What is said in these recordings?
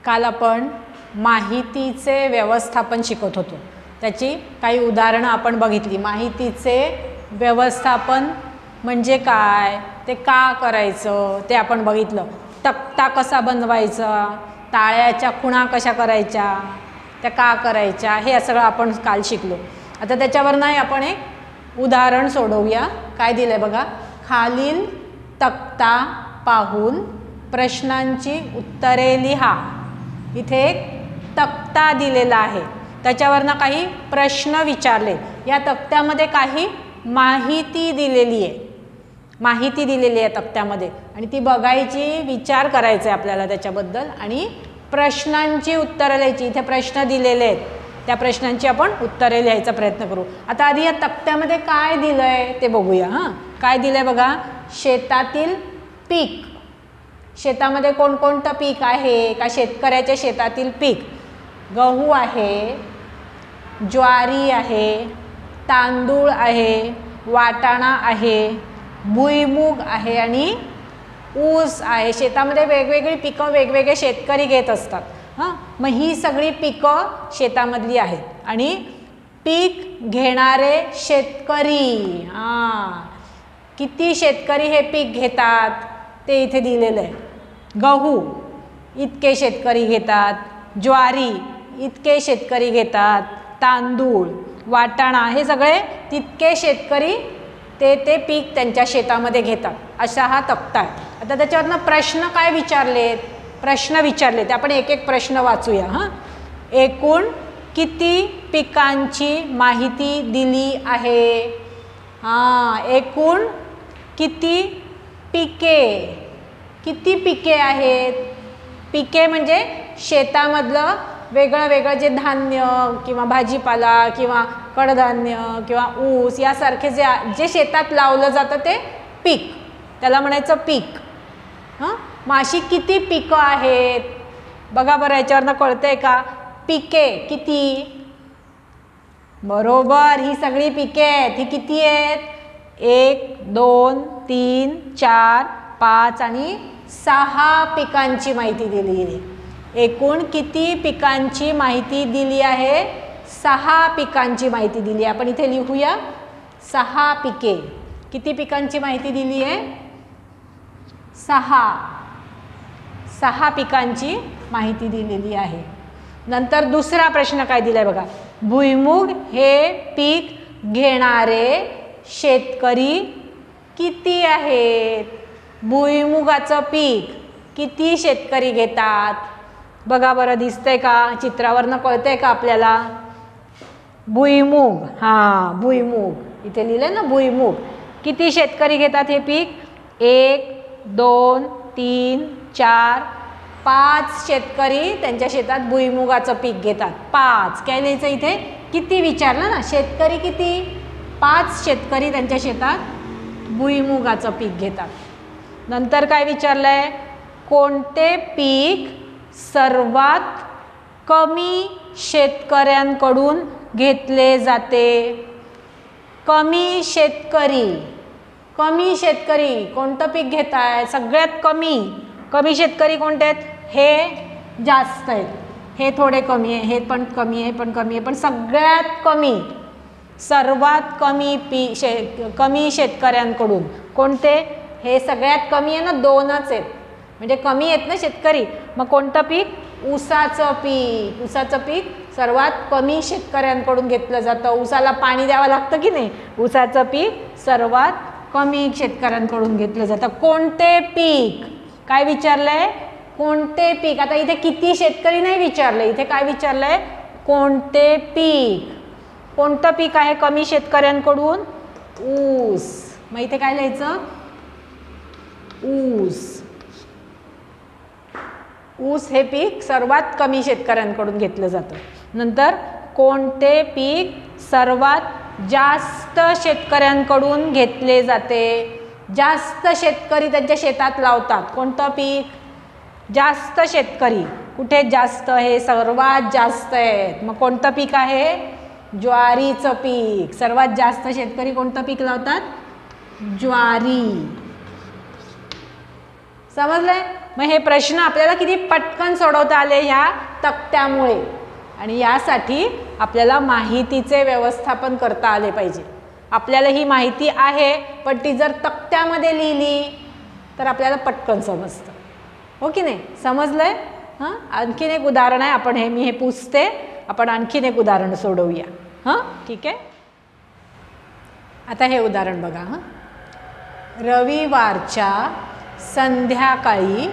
काल आपण माहितीचे व्यवस्थापन शिकत होतो. त्याची काही उदाहरणं आपण बघितली. माहितीचे व्यवस्थापन म्हणजे काय, ते का करायचं ते आपण बघितलं. तक्ता कसा बनवायचा, टाळ्याच्या खुणा कशा करायच्या, त्या का करायच्या, हे सगळं आपण काल शिकलो. आता त्याच्यावर नाही आपण एक उदाहरण सोडवूया. काय दिलं आहे बघा. खालील तक्ता पाहून प्रश्नांची उत्तरे लिहा. इथे एक तक्ता दिलेला आहे, त्याच्यावरनं काही प्रश्न विचारले. या तक्त्यामध्ये काही माहिती दिलेली आहे, माहिती दिलेली आहे तक्त्यामध्ये, आणि ती बघायची, विचार करायचा आहे आपल्याला त्याच्याबद्दल, आणि प्रश्नांची उत्तरं लिहायची. इथे प्रश्न दिलेले आहेत, त्या प्रश्नांची आपण उत्तरे लिहायचा प्रयत्न करू. आता आधी या तक्त्यामध्ये काय दिलं आहे ते बघूया. हां, काय दिलं आहे बघा. शेतातील पीक, शेतामध्ये कोणकोणतं पीक आहे का, शेतकऱ्याच्या शेतातील पीक. गहू आहे, ज्वारी आहे, तांदूळ आहे, वाटाणा आहे, भुईमूग आहे आणि ऊस आहे. शेतामध्ये वेगवेगळी पिकं वेगवेगळे शेतकरी घेत असतात. हां, मग ही सगळी पिकं शेतामधली आहेत आणि पीक घेणारे शेतकरी. हां, किती शेतकरी हे पीक घेतात ते इथे दिलेलं आहे. गहू इतके शेतकरी घेतात, ज्वारी इतके शेतकरी घेतात, तांदूळ, वाटाणा हे सगळे तितके शेतकरी ते पीक त्यांच्या शेतामध्ये घेतात. असा हा तक्ता आहे. आता त्याच्यावरनं प्रश्न काय विचारलेत, प्रश्न विचारलेत. आपण एक एक प्रश्न वाचूया. हां, एकूण किती पिकांची माहिती दिली आहे. हां, एकूण किती पिके, किती पिके आहेत. पिके म्हणजे शेतामधलं वेगळं वेगळं जे धान्य किंवा भाजीपाला किंवा कडधान्य किंवा ऊस यासारखे जे शेतात लावलं जातं ते पीक, त्याला म्हणायचं पीक. हां, मग अशी किती पिकं आहेत बघा बरं. याच्यावरनं कळतंय का. पिके किती, बरोबर, ही सगळी पिके आहेत. ही किती आहेत. 1 2 3 4 5 आणि 6 पिकांची माहिती दिली आहे. एकूण किती पिकांची माहिती दिली आहे. 6 पिकांची माहिती दिली आहे. आपण इथे लिहूया 6 पिके. किती पिकांची माहिती दिली आहे. 6 पिकांची माहिती दिलेली आहे. नंतर दुसरा प्रश्न काय दिलाय बघा. भुईमूग हे पीक घेणारे शेतकरी किती आहेत. भुईमुगाचं पीक किती शेतकरी घेतात बघा बरं. दिसतंय का, चित्रावरनं कळतंय का आपल्याला. भुईमूग, हां भुईमूग इथे लिहिलं ना. भुईमूग किती शेतकरी घेतात हे पीक. 1 2 3 4 5 शेतकरी त्यांच्या शेतात भुईमुगाचं पीक घेतात. 5 काय लिहायचं इथे. किती विचारलं ना, शेतकरी किती. 5 शेतकरी त्यांच्या शेतात भुईमुगाचं पीक घेतात. नंतर काय विचारलंय. कोणते पीक सर्वात कमी शेतकऱ्यांकडून घेतले जाते. कमी शेतकरी, कमी शेतकरी कोणतं पीक घेत आहे. सगळ्यात कमी शेतकरी कोणते आहेत. हे जास्त आहेत, हे थोडे कमी आहे, हे पण कमी आहे, पण कमी आहे, पण सगळ्यात कमी, सर्वात कमी शेतकऱ्यांकडून कोणते. हे सगळ्यात कमी आहे ना, 2च आहेत, म्हणजे कमी आहेत ना शेतकरी. मग कोणतं पीक. ऊसाचं पीक. ऊसाचं पीक सर्वात कमी शेतकऱ्यांकडून घेतलं जातं. ऊसाला पाणी द्यावं लागतं की नाही. ऊसाचं पीक सर्वात कमी शेतकऱ्यांकडून घेतलं जातं. कोणते पीक काय विचारलंय. कोणते पीक. आता इथे किती शेतकरी नाही विचारलंय, इथे काय विचारलंय. कोणते पीक. कोणतं पीक आहे कमी शेतकऱ्यांकडून. ऊस. मग इथे काय लिहायचं. ऊस. ऊस हे पीक सर्वात कमी शेतकऱ्यांकडून घेतलं जातं. नंतर कोणते पीक सर्वात जास्त शेतकऱ्यांकडून घेतले जाते. जास्त शेतकरी त्यांच्या शेतात लावतात. कोणतं पीक. जास्त शेतकरी कुठे जास्त, हे सर्वात जास्त आहेत. मग कोणतं पीक आहे. ज्वारीचं पीक. सर्वात जास्त शेतकरी कोणतं पीक लावतात. ज्वारी. समजलंय? मग हे प्रश्न आपल्याला किती पटकन सोडवता आले ह्या तक्त्यामुळे. आणि यासाठी आपल्याला माहितीचे व्यवस्थापन करता आले पाहिजे. आपल्याला ही माहिती आहे, पण ती जर तक्त्यामध्ये लिहिली तर आपल्याला पटकन समजतं. हो की नाही? समजलंय? हां, आणखीन एक उदाहरण आहे. आपण मी हे पुसते, आपण आणखीन एक उदाहरण सोडवूया. हां, ठीक आहे. आता हे उदाहरण बघा. हां, रविवारच्या संध्याकाळी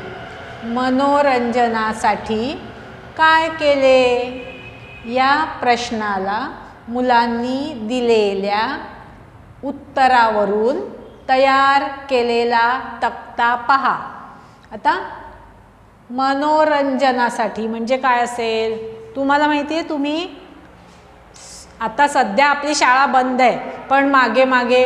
मनोरंजनासाठी काय केले? या प्रश्नाला मुलांनी दिलेल्या उत्तरावरून तयार केलेला तक्ता पहा. आता मनोरंजनासाठी म्हणजे काय असेल? तुम्हाला माहिती आहे, तुम्ही आता सध्या आपली शाळा बंद आहे, पण मागे मागे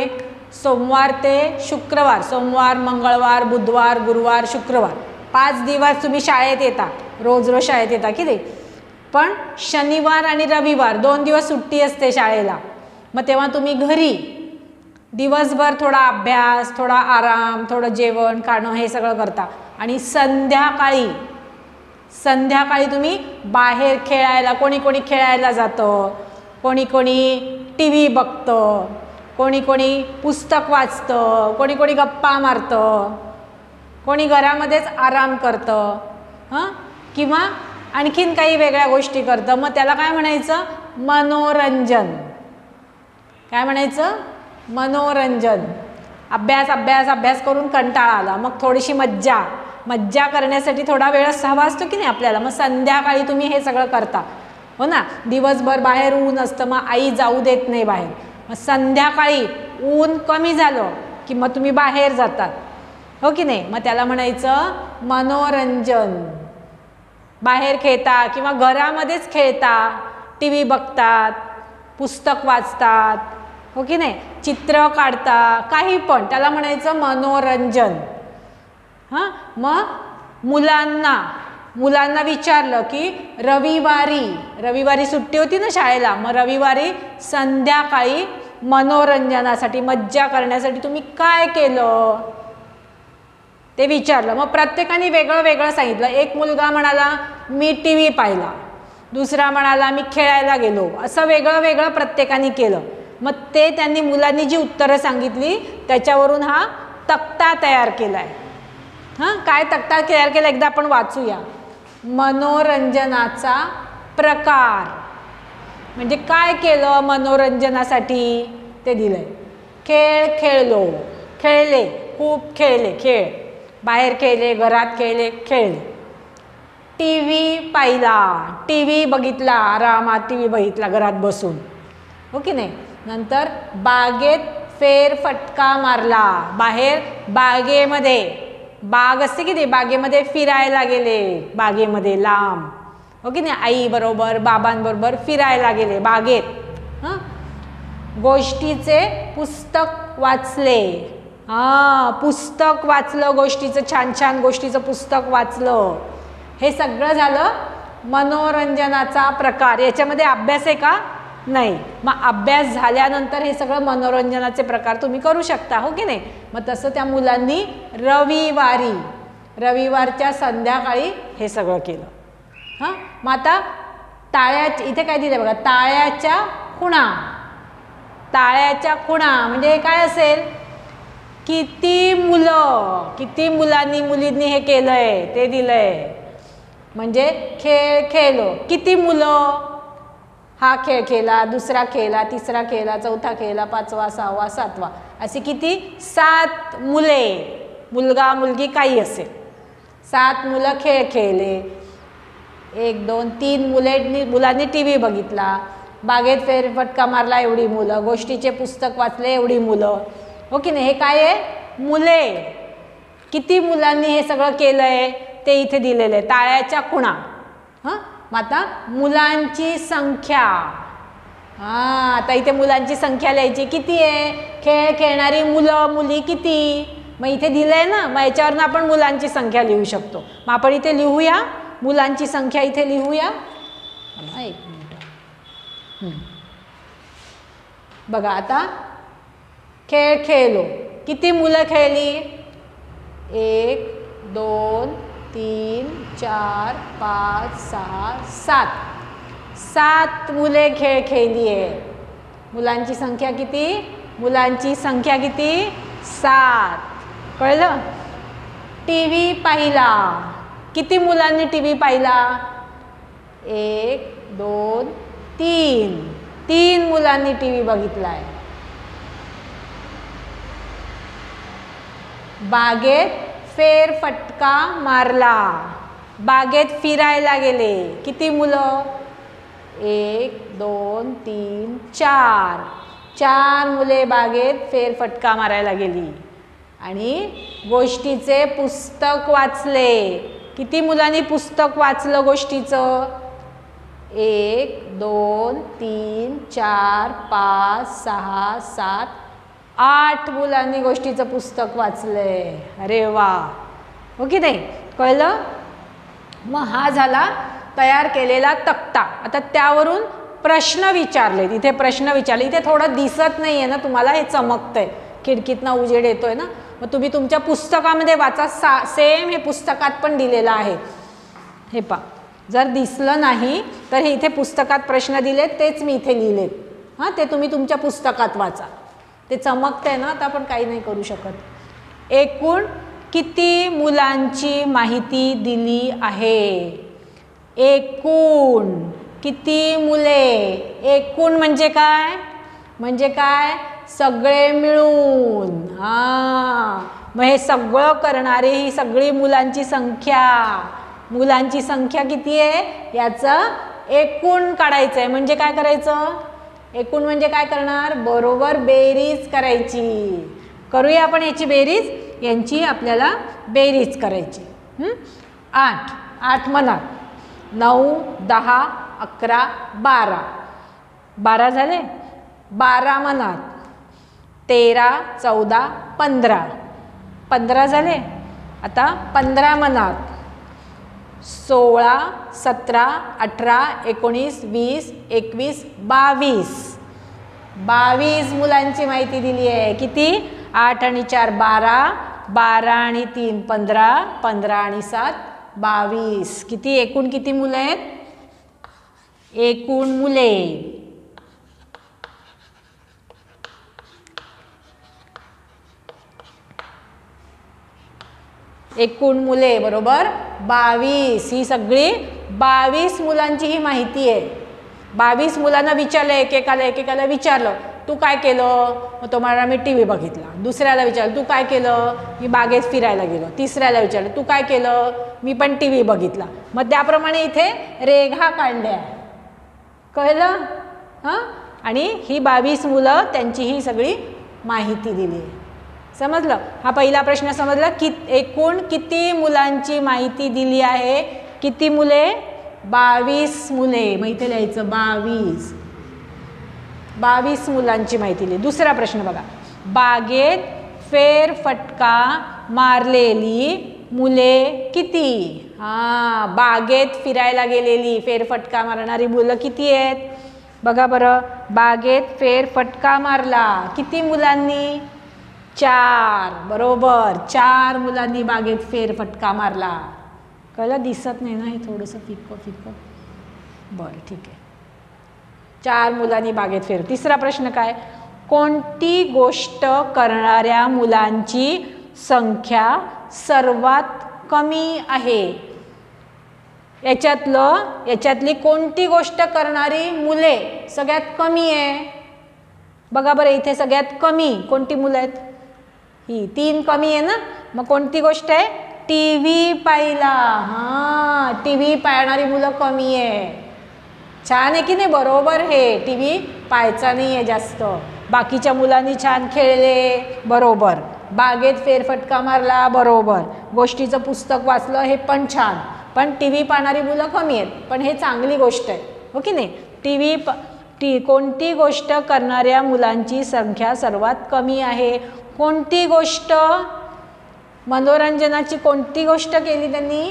सोमवार ते शुक्रवार, सोमवार, मंगळवार, बुधवार, गुरुवार, शुक्रवार 5 दिवस तुम्ही शाळेत येता, रोज रोज शाळेत येता की नाही. पण शनिवार आणि रविवार 2 दिवस सुट्टी असते शाळेला. मग तेव्हा तुम्ही घरी दिवसभर थोडा अभ्यास, थोडा आराम, थोडं जेवण खाणं हे सगळं करता. आणि संध्याकाळी तुम्ही बाहेर खेळायला, कोणी कोणी खेळायला जातं, कोणी कोणी टी व्ही बघतं, कोणी कोणी पुस्तक वाचतं, कोणी कोणी गप्पा मारतं, कोणी घरामध्येच आराम करतं, हां, किंवा आणखीन काही वेगळ्या गोष्टी करतं. मग त्याला काय म्हणायचं? मनोरंजन. काय म्हणायचं? मनोरंजन. अभ्यास अभ्यास अभ्यास करून कंटाळा आला, मग थोडीशी मज्जा करण्यासाठी थोडा वेळ हवा असतो की नाही आपल्याला. मग संध्याकाळी तुम्ही हे सगळं करता, हो ना. दिवसभर बाहेर ऊन असतं, मग आई जाऊ देत नाही बाहेर. मग संध्याकाळी ऊन कमी झालं की मग तुम्ही बाहेर जातात, हो की नाही. मग त्याला म्हणायचं मनोरंजन. बाहेर खेळता किंवा घरामध्येच खेळता, टी व्ही बघतात, पुस्तक वाचतात, हो की नाही, चित्र काढता, काही पण, त्याला म्हणायचं मनोरंजन. हां, मग मुलांना विचारलं की रविवारी सुट्टी होती ना शाळेला, मग रविवारी संध्याकाळी मनोरंजनासाठी, मज्जा करण्यासाठी तुम्ही काय केलं ते विचारलं. मग प्रत्येकाने वेगळं वेगळं सांगितलं. एक मुलगा म्हणाला मी टी व्ही पाहिला, दुसरा म्हणाला मी खेळायला गेलो, असं वेगळं वेगळं प्रत्येकाने केलं. मग त्यांनी मुलांनी जी उत्तरं सांगितली त्याच्यावरून हा तक्ता तयार केला आहे. हां, काय तक्ता तयार केला एकदा आपण वाचूया. मनोरंजनाचा प्रकार म्हणजे काय केलं मनोरंजनासाठी ते दिलंय. खेळलो, खेळले, खूप खेळ, बाहेर खेळले, घरात खेळले. टी व्ही पाहिला, टी व्ही बघितला, आरामात टी व्ही बघितला घरात बसून, हो की नाही. नंतर बागेत फेरफटका मारला, बाहेर बागेमध्ये, बाग असते की नाही, बागेमध्ये फिरायला गेले, बागेमध्ये लांब, हो की नाही, आई बरोबर बाबांबरोबर फिरायला गेले बागेत. हां, गोष्टीचे पुस्तक वाचले. हां, पुस्तक वाचलं, गोष्टीचं छान गोष्टीचं पुस्तक वाचलं. हे सगळं झालं मनोरंजनाचा प्रकार. याच्यामध्ये अभ्यास आहे का? नाही. मग अभ्यास झाल्यानंतर हे सगळं मनोरंजनाचे प्रकार तुम्ही करू शकता, हो की नाही. मग तसं त्या मुलांनी रविवारच्या संध्याकाळी हे सगळं केलं. हां, मग आता इथे काय दिलं बघा, टाळ्याच्या खुणा म्हणजे काय असेल? किती मुलांनी मुलींनी हे केलंय ते दिलंय. म्हणजे खेळलो, किती मुलं, हा खेळ खेळला, दुसरा खेळला, तिसरा खेळला, चौथा खेळला, 5वा 6वा 7वा, असे किती? 7 मुले, मुलगा मुलगी काही असेल, 7 मुलं खेळले. 1 2 3 मुलांनी टी व्ही बघितला, बागेत फेरफटका मारला एवढी मुलं, गोष्टीचे पुस्तक वाचले एवढी मुलं, हो की नाही. हे काय आहे? मुले. किती मुलांनी हे सगळं केलंय ते इथे दिलेलं आहे. टाळ्याच्या खुणा. हां, मग आता मुलांची संख्या. हां, आता इथे मुलांची संख्या लिहायची. किती आहे? खेळ खेळणारी मुलं मुली किती? मग इथे दिलंय ना, मग याच्यावरनं आपण मुलांची संख्या लिहू शकतो. मग आपण इथे लिहूया मुलांची संख्या, इथे लिहूया. 1 मिनिट. बघा आता खेळलो, किती मुलं खेळली? 1 2 3 4 5 6 7 7 मुले खेळ खेळली आहे. मुलांची संख्या किती? मुलांची संख्या किती? 7. कळलं? टी व्ही पाहिला. किती मुलांनी टी व्ही पाहिला? 1 2 3. 3 मुलांनी टी व्ही बघितलाय. बागेत फेरफटका मारला. बागेत फिरायला गेले. किती मुलं? 1 2 3 4. 4 मुले बागेत फेरफटका मारायला गेली. आणि गोष्टीचे पुस्तक वाचले. किती मुलांनी पुस्तक वाचलं गोष्टीचं? 1 2 3 4 5 6 7 8 मुलांनी गोष्टीचं पुस्तक वाचलंय. अरे वा. हो की नाही? कळलं? मग हा झाला तयार केलेला तक्ता. आता त्यावरून प्रश्न विचारले. इथे प्रश्न विचारले. इथे थोडं दिसत नाही आहे ना तुम्हाला, हे चमकतंय, खिडकीतनं उजेड येतोय ना. मग तुम्ही तुमच्या पुस्तकामध्ये वाचा. सेम हे पुस्तकात पण दिलेलं आहे. हे पहा, जर दिसलं नाही तर हे इथे पुस्तकात प्रश्न दिलेत, तेच मी इथे लिहिलेत. हां, ते तुम्ही तुमच्या पुस्तकात वाचा. ते चमकतंय ना, आता आपण काही नाही करू शकत. एकूण किती मुलांची माहिती दिली आहे? एकूण किती मुले? एकूण म्हणजे काय? म्हणजे काय? सगळे मिळून. हां, मग हे सगळं करणारी ही सगळी मुलांची संख्या. मुलांची संख्या किती आहे याचं एकूण काढायचं आहे. म्हणजे काय करायचं? एकूण म्हणजे काय करणार? बरोबर बेरीज करायची. करूया आपण याची बेरीज. यांची आपल्याला बेरीज करायची. 8 8 म्हणा. 9 10 11 12. 12 झाले. 12 म्हणा. 13 14 15. 15 झाले. आता 15 म्हणा. 16 17 18 19 20 21 22. 22 मुलांची माहिती दिली आहे. किती? 8 आणि 4 12. 12 आणि 3 15. 15 आणि 7 22. किती? एकूण किती मुलं आहेत? एकूण मुले एकूण मुले बरोबर 22. ही सगळी 22 मुलांची ही माहिती आहे. 22 मुलांना विचारलं. एकेकाला विचारलं, तू काय केलं? मग तो म्हणाला मी टी व्ही बघितला. दुसऱ्याला विचारलं, तू काय केलं? मी बागेत फिरायला गेलो. तिसऱ्याला विचारलं, तू काय केलं? मी पण टी व्ही बघितला. मग त्याप्रमाणे इथे रेघा काढल्या. कळलं? हां, आणि ही 22 मुलं, त्यांची ही सगळी माहिती दिली आहे. समजलं? हा पहिला प्रश्न समजला. एकूण किती मुलांची माहिती दिली आहे? किती मुले? 22 मुले. मग इथे लिहायचं 22. 22 मुलांची माहिती दिली. दुसरा प्रश्न बघा. बागेत फेरफटका मारलेली मुले किती? हां, बागेत फिरायला गेलेली फेरफटका मारणारी मुलं किती आहेत? बघा बरं. बागेत फेरफटका मारला. किती मुलांनी? 4. बरोबर, 4 मुलांनी बागेत फेरफटका मारला. कळलं? दिसत नाही ना, हे थोडंसं फिक्कं. बरं, ठीक आहे. 4 मुलांनी बागेत तिसरा प्रश्न काय? कोणती गोष्ट करणाऱ्या मुलांची संख्या सर्वात कमी आहे? याच्यातली कोणती गोष्ट करणारी मुले सगळ्यात कमी आहे? बघा बरं, इथे सगळ्यात कमी कोणती मुलं आहेत? ही 3 कमी आहे ना. मग कोणती गोष्ट आहे? टी व्ही पाहिला. हां, टी व्ही पाहणारी मुलं कमी आहे. छान आहे की नाही? बरोबर. हे टी व्ही पाहायचा नाही आहे जास्त. बाकीच्या मुलांनी छान खेळले. बरोबर. बागेत फेरफटका मारला. बरोबर. गोष्टीचं पुस्तक वाचलं. हे पण छान. पण टी व्ही पाहणारी मुलं कमी आहेत. पण हे चांगली गोष्ट आहे. हो की नाही? कोणती गोष्ट करणाऱ्या मुलांची संख्या सर्वात कमी आहे? कोणती गोष्ट? मनोरंजनाची कोणती गोष्ट केली त्यांनी?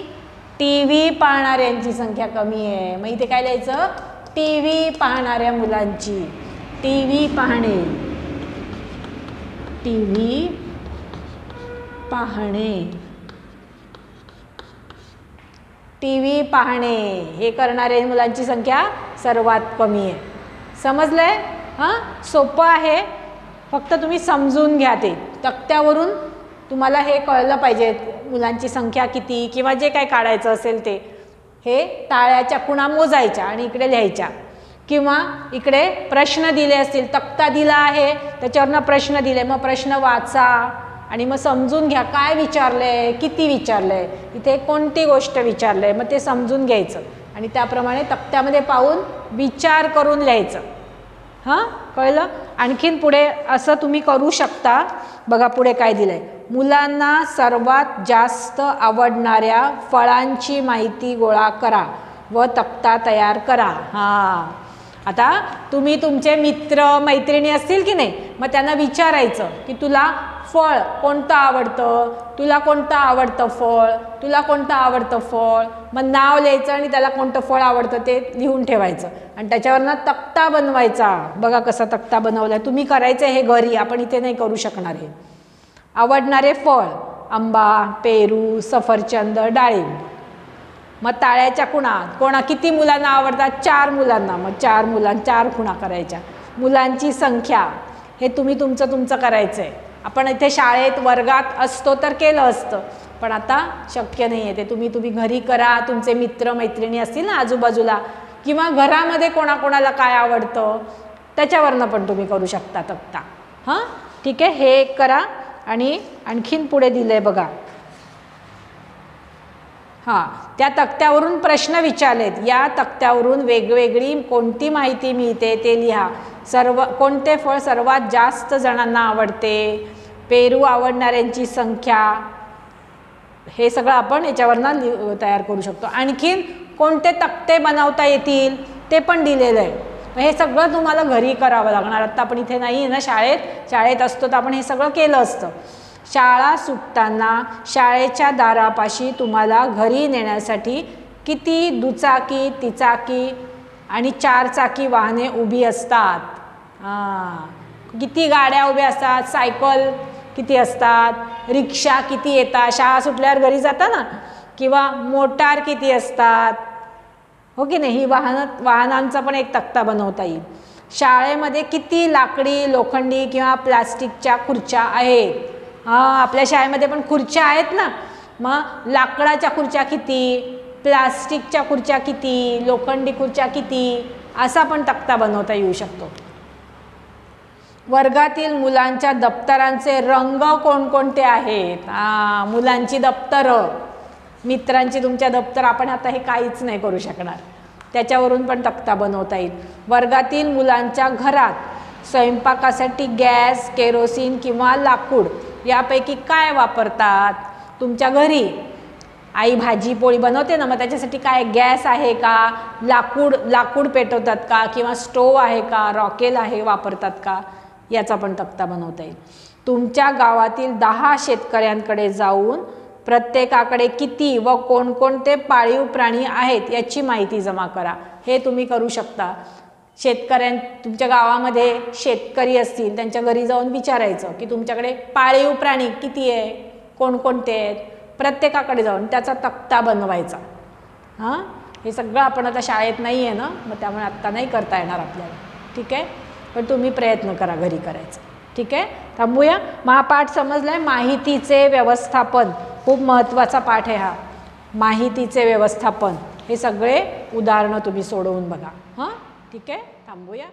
टी व्ही पाहणाऱ्यांची संख्या कमी आहे. मग इथे काय लिहायचं? टी व्ही पाहणाऱ्या मुलांची. टी व्ही पाहणे. टी व्ही पाहणे टी व्ही पाहणे हे करणारे मुलांची संख्या सर्वात कमी आहे. समजलंय? हां, सोपं आहे, फक्त तुम्ही समजून घ्या. ते तक्त्यावरून तुम्हाला हे कळलं पाहिजे मुलांची संख्या किती किंवा जे काय काढायचं असेल ते. हे टाळ्याच्या खुणा मोजायच्या आणि इकडे लिहायच्या, किंवा इकडे प्रश्न दिले असतील, तक्ता दिला आहे त्याच्यावरनं प्रश्न दिले, मग प्रश्न वाचा आणि मग समजून घ्या काय विचारलंय, किती विचारलंय, इथे कोणती गोष्ट विचारलंय, मग ते समजून घ्यायचं आणि त्याप्रमाणे तक्त्यामध्ये पाहून विचार करून लिहायचं. हां, कळलं? आणखीन पुढे असं तुम्ही करू शकता. बघा पुढे काय दिलंय, मुलांना सर्वात जास्त आवडणाऱ्या फळांची माहिती गोळा करा व तक्ता तयार करा. हां, आता तुम्ही तुमचे मित्र मैत्रिणी असतील की नाही, मग त्यांना विचारायचं की तुला फळ कोणतं आवडतं, तुला कोणतं आवडतं फळ, तुला कोणतं आवडतं फळ, मग नाव लिहायचं आणि त्याला कोणतं फळ आवडतं ते लिहून ठेवायचं आणि त्याच्यावरनं तक्ता बनवायचा. बघा कसा तक्ता बनवला, तुम्ही करायचं हे घरी, आपण इथे नाही करू शकणार. हे आवडणारे फळ, आंबा, पेरू, सफरचंद, डाळिंब. मग टाळ्याच्या खुणा किती मुलांना आवडतात, 4 मुलांना, मग 4 खुणा करायच्या. मुलांची संख्या हे तुम्ही तुमचं करायचं आहे. आपण इथे शाळेत वर्गात असतो तर केलं असतं, पण आता शक्य नाही आहे. ते तुम्ही घरी करा. तुमचे मित्र मैत्रिणी असतील ना आजूबाजूला, किंवा घरामध्ये कोणाकोणाला काय आवडतं त्याच्यावरनं पण तुम्ही करू शकता तक्ता. हां, ठीक आहे, हे एक करा. आणि आणखीन पुढे दिलं आहे बघा, हां, त्या तक्त्यावरून प्रश्न विचारलेत, या तक्त्यावरून वेगवेगळी कोणती माहिती मिळते ते लिहा. कोणते फळ सर्वात जास्त जणांना आवडते, पेरू आवडणाऱ्यांची संख्या, हे सगळं आपण याच्यावरनं तयार करू शकतो. आणखीन कोणते तक्ते बनवता येतील ते पण दिलेलं आहे. हे सगळं तुम्हाला घरी करावं लागणार. आत्ता आपण इथे नाही आहे ना, शाळेत असतो तर आपण हे सगळं केलं असतं. शाळा सुटताना शाळेच्या दारापाशी तुम्हाला घरी नेण्यासाठी किती दुचाकी, तिचाकी आणि 4 चाकी वाहने उभी असतात. किती गाड्या उभ्या असतात, सायकल किती असतात, रिक्षा किती येतात, शाळा सुटल्यावर घरी जाता ना, किंवा मोटार किती असतात, हो की नाही. ही वाहनांचा पण एक तक्ता बनवता येईल. शाळेमध्ये किती लाकडी, लोखंडी किंवा प्लास्टिकच्या खुर्च्या आहेत. हां, आपल्या शाळेमध्ये पण खुर्च्या आहेत ना, मग लाकडाच्या खुर्च्या किती, प्लास्टिकच्या खुर्च्या किती, लोखंडी खुर्च्या किती, असा पण तक्ता बनवता येऊ शकतो. वर्गातील मुलांच्या दप्तरांचे रंग कोणकोणते आहेत. मुलांची दप्तरं, मित्रांची तुमच्या दप्तर, आपण आता हे काहीच नाही करू शकणार, त्याच्यावरून पण तक्ता बनवता येईल. वर्गातील मुलांच्या घरात स्वयंपाकासाठी गॅस, केरोसिन किंवा लाकूड यापैकी काय वापरतात. तुमच्या घरी आई भाजी पोळी बनवते ना, मग त्याच्यासाठी काय गॅस आहे का, लाकूड पेटवतात का, किंवा स्टोव आहे का, रॉकेल आहे वापरतात का, याचा पण तक्ता बनवता येईल. तुमच्या गावातील 10 शेतकऱ्यांकडे जाऊन प्रत्येकाकडे किती व कोणकोणते पाळीव प्राणी आहेत याची माहिती जमा करा. हे तुम्ही करू शकता. तुमच्या गावामध्ये शेतकरी असतील त्यांच्या घरी जाऊन विचारायचं की तुमच्याकडे पाळीव प्राणी किती आहे, कोणकोणते आहेत, प्रत्येकाकडे जाऊन त्याचा तक्ता बनवायचा. हां, हे सगळं आपण आता शाळेत नाही आहे ना, मग त्यामुळे आत्ता नाही करता येणार आपल्याला. ठीक आहे, पण तुम्ही प्रयत्न करा घरी करायचं. ठीक आहे, थांबूया. हा पाठ समजलाय. माहितीचे व्यवस्थापन खूप महत्त्वाचा पाठ आहे हा. माहितीचे व्यवस्थापन, हे सगळे उदाहरणं तुम्ही सोडवून बघा. हां, ठीक आहे, थांबूया.